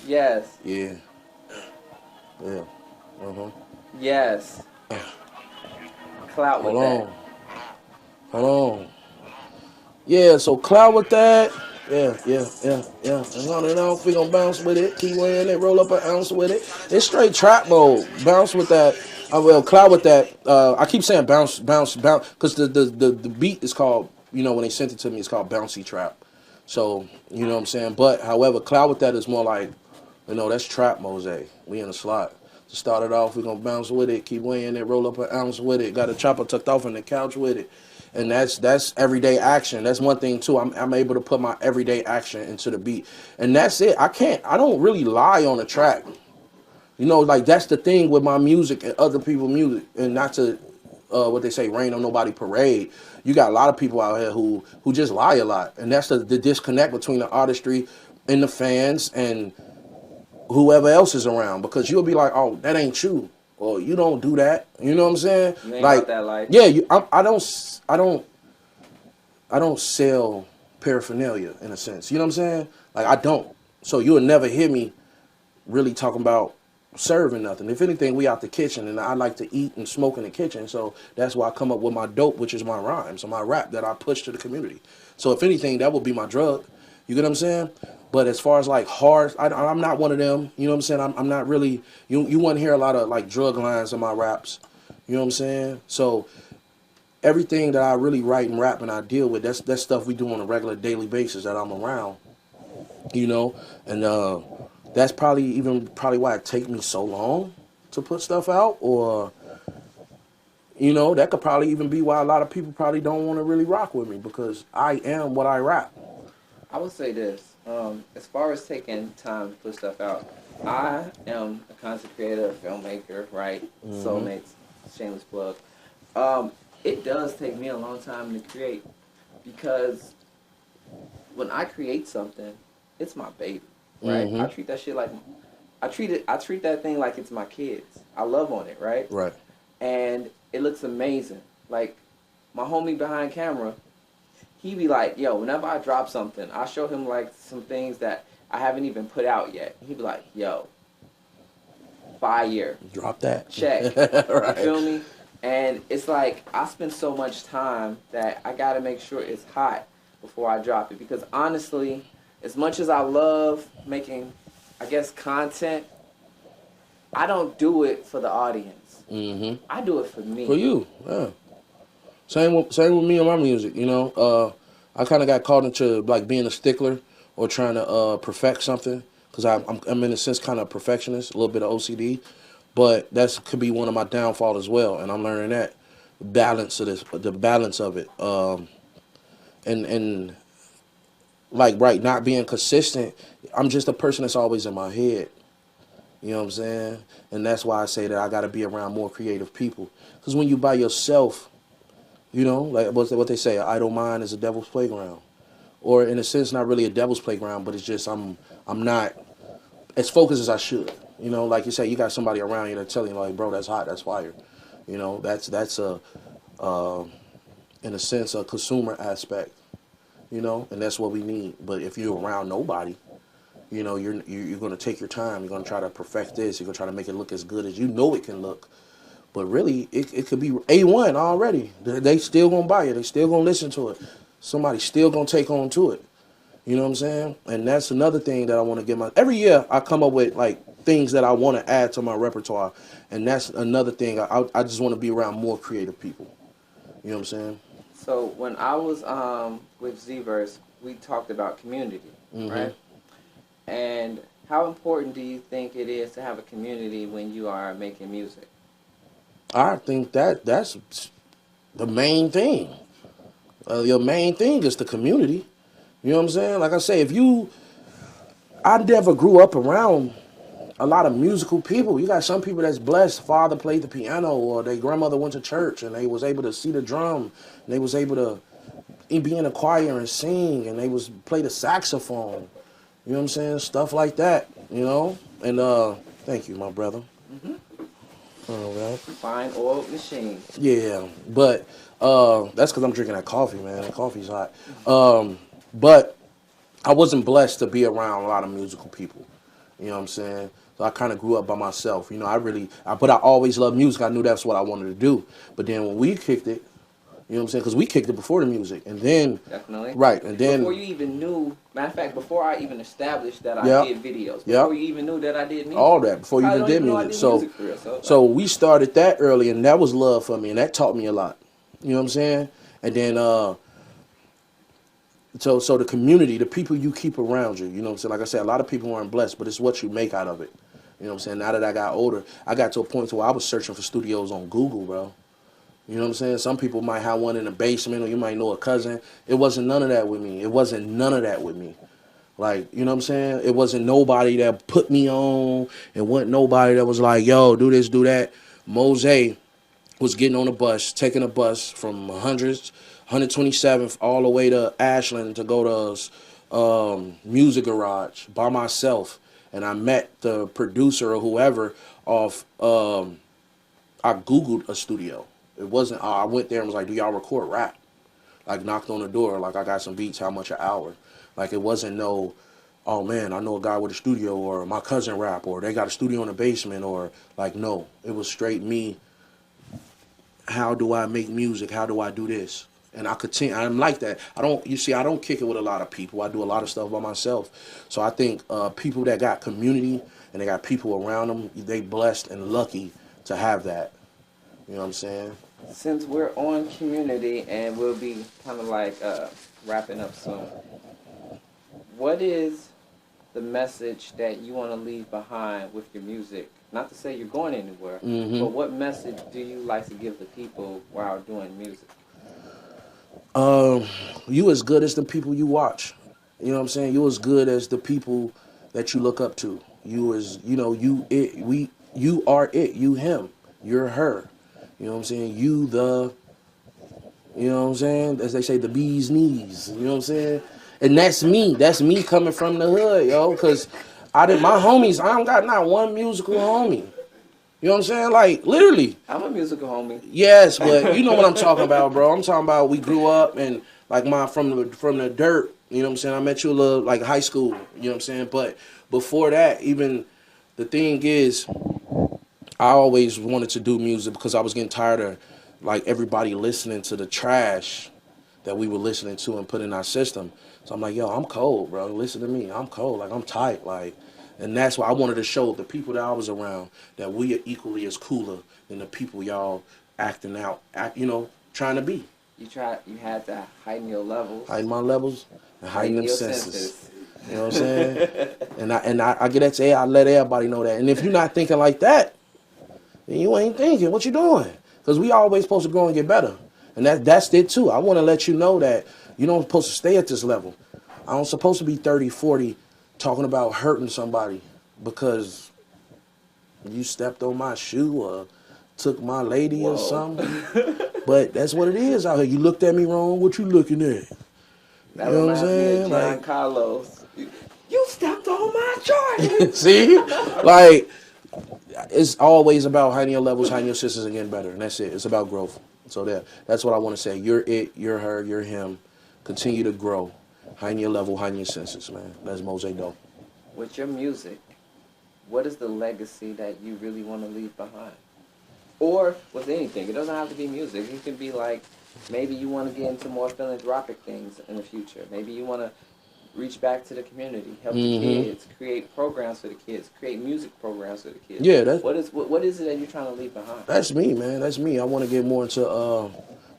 yes, Yeah. Yeah. Uh-huh. yes. Clout with Hold that. on. Hold on. Yeah, so Cloud with that. Yeah. And on and off, we gonna bounce with it. Keep weighing it, roll up an ounce with it. It's straight trap mode. Bounce with that. Well, Cloud with that. I keep saying bounce, because the beat is called, when they sent it to me, it's called Bouncy Trap. So, you know what I'm saying? But, however, Cloud with that is more like, that's trap Moseh. We in the slot. To start it off, we gonna bounce with it, keep weighing it, roll up an ounce with it. Got a chopper tucked off in the couch with it. And that's everyday action. That's one thing too. I'm able to put my everyday action into the beat, and that's it. I don't really lie on the track. Like that's the thing with my music and other people's music, and not to what they say, rain on nobody parade. You got a lot of people out here who just lie a lot, and that's the disconnect between the artistry and the fans and whoever else is around, because you'll be like, oh, that ain't you, or you don't do that. You know what I'm saying? You ain't Like, got that life. yeah, I don't sell paraphernalia in a sense. You know what I'm saying? Like I don't. So you'll never hear me really talking about serving nothing. If anything, we out the kitchen, and I like to eat and smoke in the kitchen. So that's why I come up with my dope, which is my rhymes or my rap that I push to the community. So if anything, that would be my drug. You get what I'm saying? But as far as like hard, I'm not one of them. You know what I'm saying? I'm not really. You won't hear a lot of like drug lines in my raps. You know what I'm saying? So everything that I really write and rap and I deal with, that's stuff we do on a regular daily basis that I'm around. And that's probably why it take me so long to put stuff out, or that could probably even be why a lot of people probably don't want to really rock with me, because I am what I rap. I would say this. As far as taking time to put stuff out, I am a content creator, a filmmaker, right? Soulmates, shameless plug. It does take me a long time to create, because when I create something, it's my baby, right? I treat that shit like I treat that thing like it's my kids. I love on it, right? Right. And it looks amazing. Like my homie behind camera, he be like, yo, whenever I drop something, I show him like some things that I haven't even put out yet. He be like, yo, fire. Drop that. Check. Right. You feel me? And it's like I spend so much time that I gotta make sure it's hot before I drop it. Because honestly, as much as I love making, I guess, content, I don't do it for the audience. I do it for me. For you, yeah. Same with me and my music. I kind of got caught into like being a stickler or trying to perfect something, because I'm in a sense kind of perfectionist, a little bit of OCD, but that could be one of my downfalls as well. And I'm learning that the balance of it, and like not being consistent. I'm just a person that's always in my head. You know what I'm saying? And that's why I say that I got to be around more creative people, because when you by yourself, like what they say, an idle mind is a devil's playground. Or in a sense, not really a devil's playground, but it's just I'm not as focused as I should. Like you say, you got somebody around you that's telling you, like, bro, that's hot, that's fire. That's a in a sense a consumer aspect. And that's what we need. But if you're around nobody, you're going to take your time. You're going to try to perfect this. You're going to try to make it look as good as it can look. But really, it could be A1 already. They still going to buy it. They still going to listen to it. Somebody's still going to take on to it. You know what I'm saying? And that's another thing that I want to get every year I come up with like things that I want to add to my repertoire. And that's another thing. I just want to be around more creative people. You know what I'm saying? So when I was with Z-Verse, we talked about community, right? And how important do you think it is to have a community when you are making music? I think that's the main thing. Your main thing is the community. You know what I'm saying? Like I say, I never grew up around a lot of musical people. You got some people that's blessed. Father played the piano, or their grandmother went to church and they was able to see the drum, and they was able to be in a choir and sing, and they was play the saxophone. You know what I'm saying? Stuff like that. And thank you, my brother. All right. Fine oiled machine. Yeah, but that's because I'm drinking that coffee, man. That coffee's hot. But I wasn't blessed to be around a lot of musical people. You know what I'm saying? So I kind of grew up by myself. You know, but I always loved music. I knew that's what I wanted to do. But then when we kicked it, you know what I'm saying? Because we kicked it before the music, and then Definitely. right, and then before you even knew, matter of fact, before I even established that I Yep. did videos, Yep. before you even knew that I did music, all that before you I even don't did even know I music. did So music for real. so we started that early, and that was love for me, and that taught me a lot. You know what I'm saying? And then so the community, the people you keep around you, you know what I'm saying? Like I said, a lot of people weren't blessed, but it's what you make out of it. You know what I'm saying? Now that I got older, I got to a point to where I was searching for studios on Google, bro. You know what I'm saying? Some people might have one in the basement, or you might know a cousin. It wasn't none of that with me. It wasn't none of that with me. Like, you know what I'm saying? It wasn't nobody that put me on. It wasn't nobody that was like, yo, do this, do that. Moseh was getting on a bus, taking a bus from 127th all the way to Ashland to go to Music Garage by myself. And I met the producer or whoever off, I Googled a studio. It wasn't, I went there and was like, do y'all record rap? Like, knocked on the door, like, I got some beats, how much an hour? Like, it wasn't no, oh man, I know a guy with a studio, or my cousin rap, or they got a studio in the basement, or like, no. It was straight me, how do I make music? How do I do this? And I continue, I'm like that. I don't kick it with a lot of people. I do a lot of stuff by myself. So I think people that got community and they got people around them, they blessed and lucky to have that. You know what I'm saying? Since we're on community and we'll be kind of like wrapping up soon, what is the message that you want to leave behind with your music? Not to say you're going anywhere, but what message do you like to give the people while doing music? You as good as the people you watch. You know what I'm saying? You as good as the people that you look up to. You as, you know, you are it. You him. You're her. You know what I'm saying? You know what I'm saying? As they say, the bee's knees. You know what I'm saying? And that's me. That's me coming from the hood, yo. Because my homies, I don't got not one musical homie. You know what I'm saying? Like, literally. I'm a musical homie. Yes, but you know what I'm talking about, bro. I'm talking about we grew up and like from the dirt. You know what I'm saying? I met you a little like high school. You know what I'm saying? But before that, even the thing is, I always wanted to do music because I was getting tired of like everybody listening to the trash that we were listening to and put in our system. So I'm like, yo, I'm cold, bro. Listen to me. I'm cold. Like, I'm tight. Like, and that's why I wanted to show the people that I was around that we are equally as cooler than the people y'all acting out, trying to be. You had to heighten your levels. Heighten my levels and heighten them your senses. You know what I'm saying? and I get that to I let everybody know that. And if you're not thinking like that, then you ain't thinking. What you doing? Because we always supposed to grow and get better. And that's it too. I want to let you know that you don't supposed to stay at this level. I don't supposed to be 30, 40 talking about hurting somebody because you stepped on my shoe or took my lady or something. But that's what it is out here. You looked at me wrong. What you looking at? That you know what reminds I'm me saying? of John Carlos. You stepped on my Jordan. See? Like, it's always about hiding your levels, hiding your sisters, and getting better. And that's it. It's about growth. So that's what I want to say. You're it, you're her, you're him. Continue to grow. Hiding your level, hiding your senses, man. That's Moseh Dough. With your music, what is the legacy that you really want to leave behind? Or with anything. It doesn't have to be music. It can be like, maybe you want to get into more philanthropic things in the future. Maybe you want to reach back to the community, help the kids, create programs for the kids, create music programs for the kids. Yeah, what is it that you're trying to leave behind? That's me, man. That's me. I want to get more into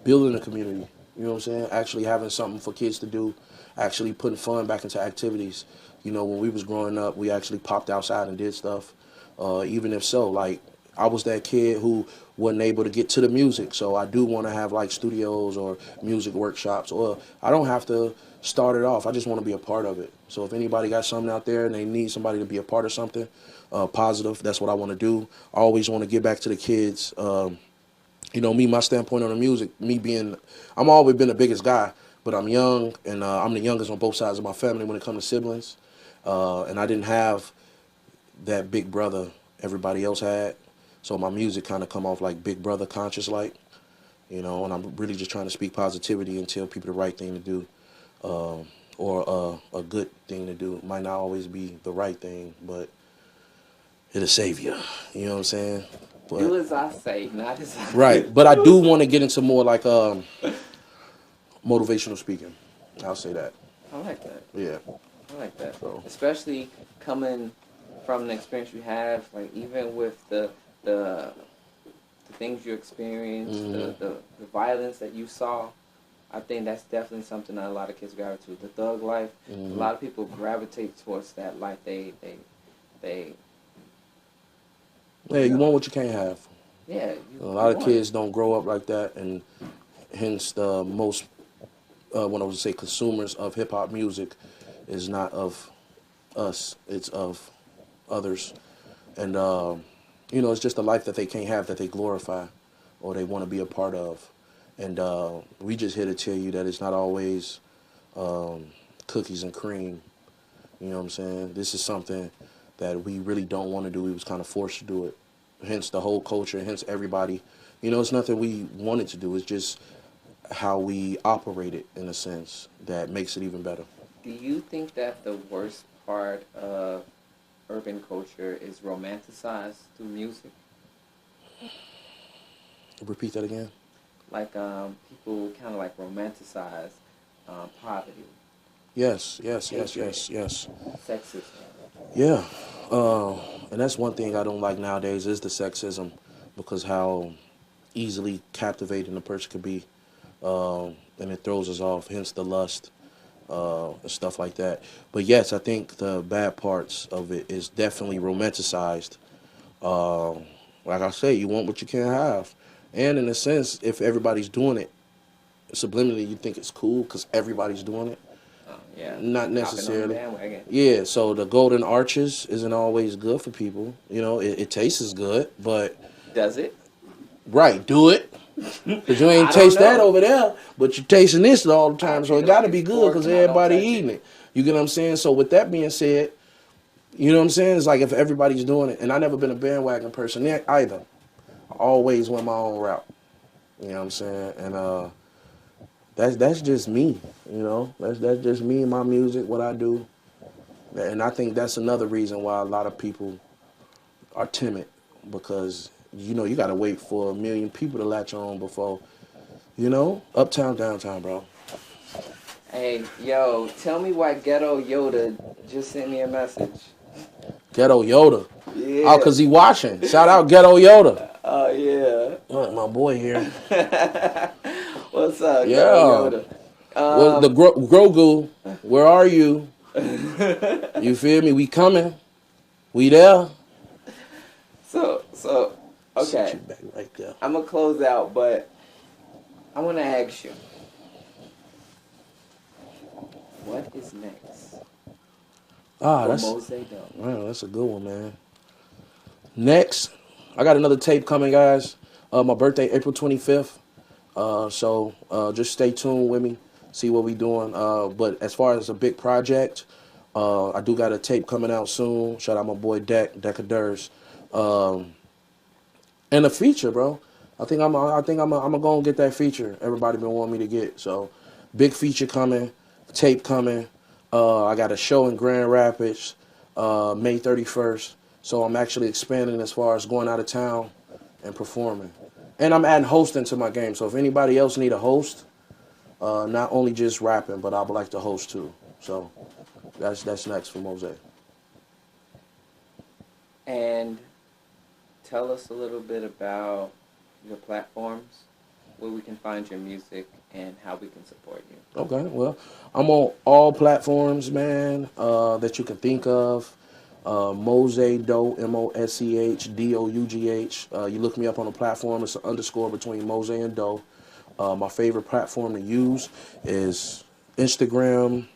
building a community. You know what I'm saying? Actually having something for kids to do, actually putting fun back into activities. You know, when we was growing up, we actually popped outside and did stuff. Even if so, like, I was that kid who wasn't able to get to the music, so I do want to have like studios or music workshops, or I don't have to start it off. I just want to be a part of it. So if anybody got something out there and they need somebody to be a part of something positive, that's what I want to do. I always want to give back to the kids. My standpoint on the music, I'm always been the biggest guy, but I'm young, and I'm the youngest on both sides of my family when it comes to siblings, and I didn't have that big brother everybody else had. So my music kind of come off like Big Brother conscious like, you know, and I'm really just trying to speak positivity and tell people the right thing to do, or a good thing to do. It might not always be the right thing, but it'll save you. You know what I'm saying? But, Do as I say, not as I right. But I do want to get into more like motivational speaking. I'll say that. I like that. Yeah. I like that. So. Especially coming from the experience you have, like even with the things you experienced, the violence that you saw. I think that's definitely something that a lot of kids gravitate to. The thug life. A lot of people gravitate towards that life. They Yeah, you want what you can't have. Yeah. A lot of kids don't grow up like that, and hence the most, when I would say consumers of hip hop music, is not of us, it's of others. And, you know, it's just a life that they can't have, that they glorify or they want to be a part of. And we just here to tell you that it's not always cookies and cream. You know what I'm saying? This is something that we really don't want to do. We was kind of forced to do it. Hence the whole culture, hence everybody. You know, it's nothing we wanted to do. It's just how we operate it, in a sense, that makes it even better. Do you think that the worst part of urban culture is romanticized through music? Repeat that again. Like people kind of like romanticize poverty. Yes. Sexism. Yeah. And that's one thing I don't like nowadays is the sexism, because how easily captivating a person could be, and it throws us off, hence the lust, and stuff like that. But yes, I think the bad parts of it is definitely romanticized. Like I say, you want what you can't have. And in a sense, if everybody's doing it, subliminally you think it's cool because everybody's doing it. Yeah. Not necessarily. On yeah, so the golden arches isn't always good for people. You know, it tastes good, but... Does it? Right, do it. Because you ain't taste that over there, but you're tasting this all the time, so it got to be good because everybody eating it. You get what I'm saying? So with that being said, you know what I'm saying? It's like if everybody's doing it, and I've never been a bandwagon person either. I always went my own route. You know what I'm saying? And that's just me, you know? That's just me and my music, what I do. And I think that's another reason why a lot of people are timid, because, you know, you got to wait for 1 million people to latch on before, you know? Uptown, downtown, bro. Hey, yo, tell me why Ghetto Yoda just sent me a message. Ghetto Yoda. Yeah. Oh, because he watching. Shout out Ghetto Yoda. Oh, yeah. Look, my boy here. What's up, yeah. Ghetto Yoda? Well, the Grogu, where are you? You feel me? We coming. We there. So, okay. Sit you back right there. I'm going to close out, but I want to ask you. What is next? That's Moseh Dough? Wow, that's a good one, man. Next, I got another tape coming, guys. My birthday, April 25th. So just stay tuned with me, see what we doing. But as far as a big project, I do got a tape coming out soon. Shout out my boy Decadurs. And a feature, bro. I think I'm gonna go and get that feature everybody been wanting me to get. So big feature coming, tape coming. I got a show in Grand Rapids, May 31st. So I'm actually expanding as far as going out of town and performing. And I'm adding hosting to my game. So if anybody else need a host, not only just rapping, but I would like to host too. So that's next for Moseh. And tell us a little bit about your platforms, where we can find your music, and how we can support you. Okay, well, I'm on all platforms, man, that you can think of. Moseh Dough, MOSEH DOUGH. You look me up on a platform, it's an underscore between Moseh and Dough. My favorite platform to use is Instagram.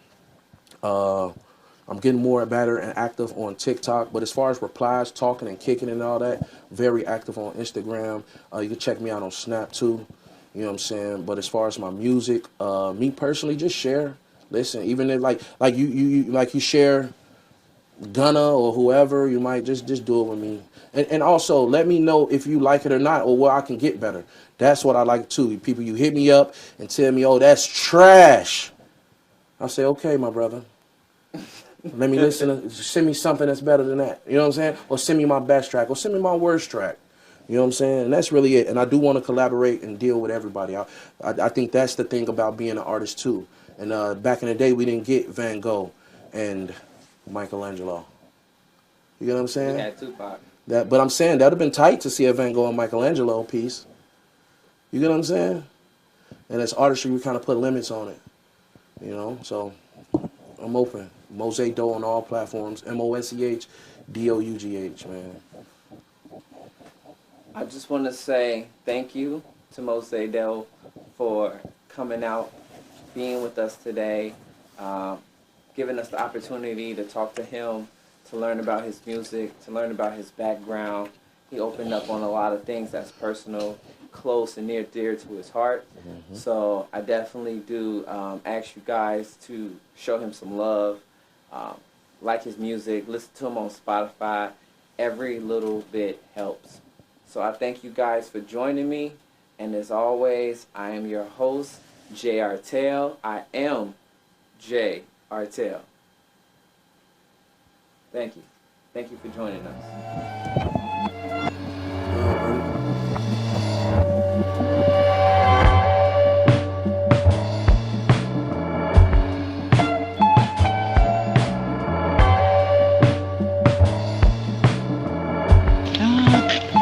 I'm getting more better and active on TikTok, but as far as replies, talking and kicking and all that, very active on Instagram. You can check me out on Snap too. You know what I'm saying? But as far as my music, me personally, just share. Listen, even if like you share Gunna or whoever, you might just do it with me. And also let me know if you like it or not, or where I can get better. That's what I like too. People, you hit me up and tell me, oh, that's trash. I say, okay, my brother. Let me listen. Send me something that's better than that. You know what I'm saying? Or send me my best track, or send me my worst track. You know what I'm saying? And that's really it. And I do want to collaborate and deal with everybody. I think that's the thing about being an artist too. And back in the day, we didn't get Van Gogh and Michelangelo. You know what I'm saying? We had Tupac. But I'm saying that would have been tight to see a Van Gogh and Michelangelo piece. You get what I'm saying? And as artistry, we kind of put limits on it. You know, so I'm open. Moseh Dough on all platforms. MOSEH DOUGH, man. I just want to say thank you to Moseh Dough for coming out, being with us today, giving us the opportunity to talk to him, to learn about his music, to learn about his background. He opened up on a lot of things that's personal, close and near dear to his heart. Mm-hmm. So I definitely do ask you guys to show him some love, like his music, listen to him on Spotify. Every little bit helps. So I thank you guys for joining me. And as always, I am your host, J. Artell. I am J. Artell. Thank you. Thank you for joining us.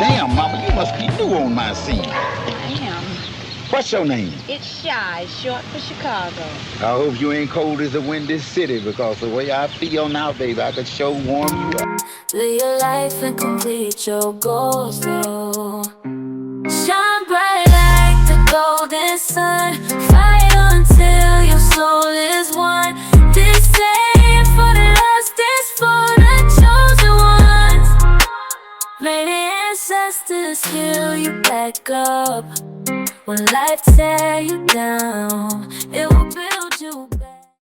Damn, mama, you must be new on my scene. I am. What's your name? It's Shy, short for Chicago. I hope you ain't cold as the wind this city, because the way I feel now, baby, I could sure warm you up. Live your life and complete your goals, though. Shine bright like the golden sun. Fight until your soul is one. This ain't for the lost, this for the chosen ones. May the ancestors heal you back up. When life tear you down, it will build you